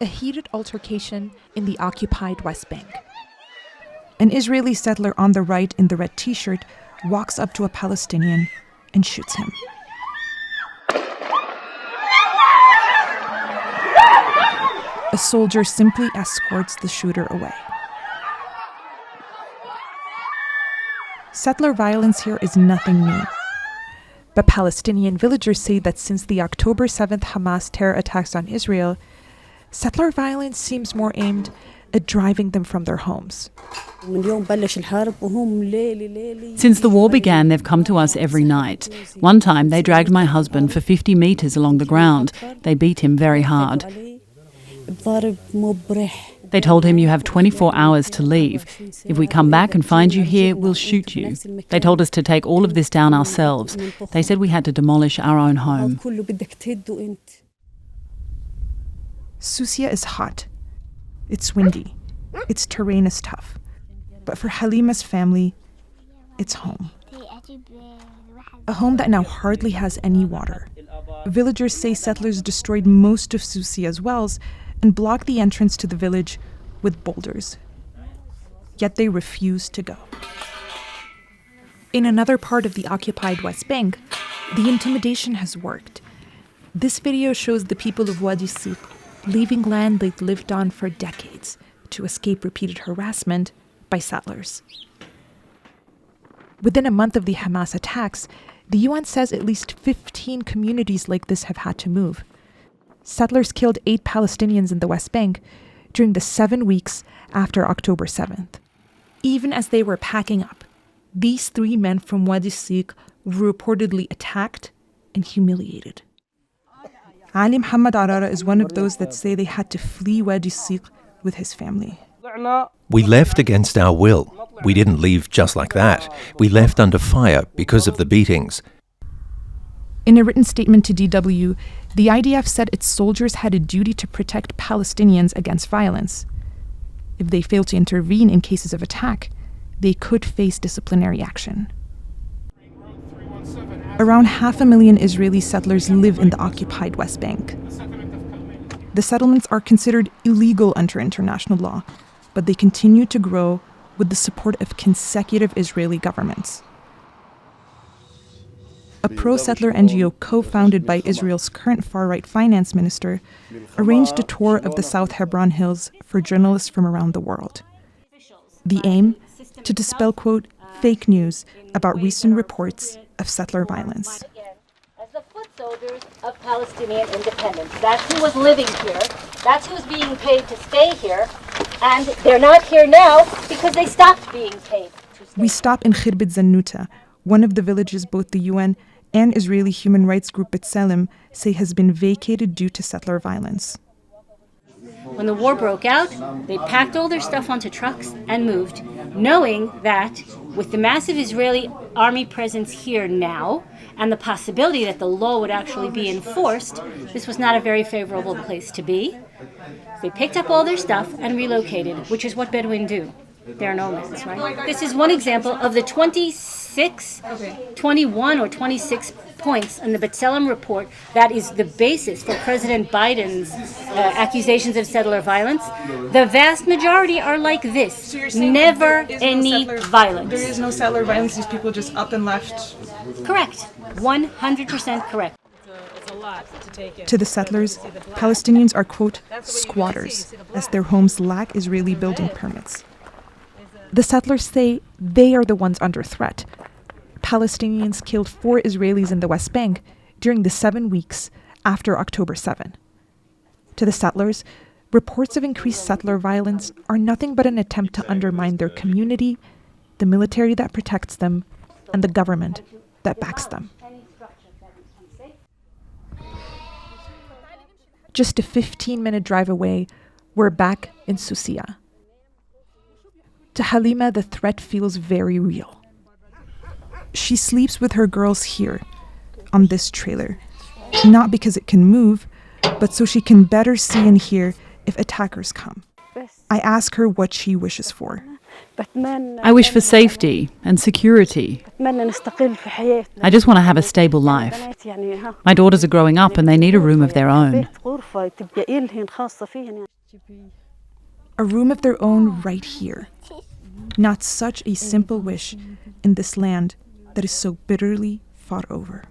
A heated altercation in the occupied West Bank. An Israeli settler on the right in the red t-shirt walks up to a Palestinian and shoots him. A soldier simply escorts the shooter away. Settler violence here is nothing new. But Palestinian villagers say that since the October 7th Hamas terror attacks on Israel, settler violence seems more aimed at driving them from their homes. Since the war began, they've come to us every night. One time, they dragged my husband for 50 meters along the ground. They beat him very hard. They told him, "You have 24 hours to leave. If we come back and find you here, we'll shoot you." They told us to take all of this down ourselves. They said we had to demolish our own home. Susia is hot. It's windy. Its terrain is tough. But for Halima's family, it's home. A home that now hardly has any water. Villagers say settlers destroyed most of Susia's wells and blocked the entrance to the village with boulders. Yet they refuse to go. In another part of the occupied West Bank, the intimidation has worked. This video shows the people of Wadi Siq leaving land they've lived on for decades to escape repeated harassment by settlers. Within a month of the Hamas attacks, the UN says at least 15 communities like this have had to move. Settlers killed 8 Palestinians in the West Bank during the 7 weeks after October 7th. Even as they were packing up, these 3 men from Wadi Siq were reportedly attacked and humiliated. Ali Muhammad Arara is one of those that say they had to flee Wadi Siq with his family. We left against our will. We didn't leave just like that. We left under fire because of the beatings. In a written statement to DW, the IDF said its soldiers had a duty to protect Palestinians against violence. If they failed to intervene in cases of attack, they could face disciplinary action. Around 500,000 Israeli settlers live in the occupied West Bank. The settlements are considered illegal under international law, but they continue to grow with the support of consecutive Israeli governments. A pro-settler NGO co-founded by Israel's current far-right finance minister arranged a tour of the South Hebron Hills for journalists from around the world. The aim? To dispel, quote, fake news about recent reports of settler violence. As the foot soldiers of Palestinian independence. That's who was living here. That's who's being paid to stay here. And they're not here now because they stopped being paid to stay. We stop in Khirbet Zannuta, one of the villages both the UN and Israeli human rights group B'Tselem say has been vacated due to settler violence. When the war broke out, they packed all their stuff onto trucks and moved, knowing that with the massive Israeli army presence here now, and the possibility that the law would actually be enforced, this was not a very favorable place to be. They picked up all their stuff and relocated, which is what Bedouin do. They're nomads, right? This is one example of the 21 or 26 points in the B'Tselem report that is the basis for President Biden's accusations of settler violence. The vast majority are like this. So never any violence. There is no settler violence. These people just up and left. Correct. 100% correct. It's a lot to take in. To the settlers, Palestinians are, quote, squatters, as their homes lack Israeli building permits. The settlers say they are the ones under threat. Palestinians killed 4 Israelis in the West Bank during the 7 weeks after October 7. To the settlers, reports of increased settler violence are nothing but an attempt to undermine their community, the military that protects them, and the government that backs them. Just a 15-minute drive away, we're back in Susia. To Halima, the threat feels very real. She sleeps with her girls here, on this trailer, not because it can move, but so she can better see and hear if attackers come. I ask her what she wishes for. I wish for safety and security. I just want to have a stable life. My daughters are growing up and they need a room of their own. A room of their own right here. Not such a simple wish in this land that is so bitterly fought over.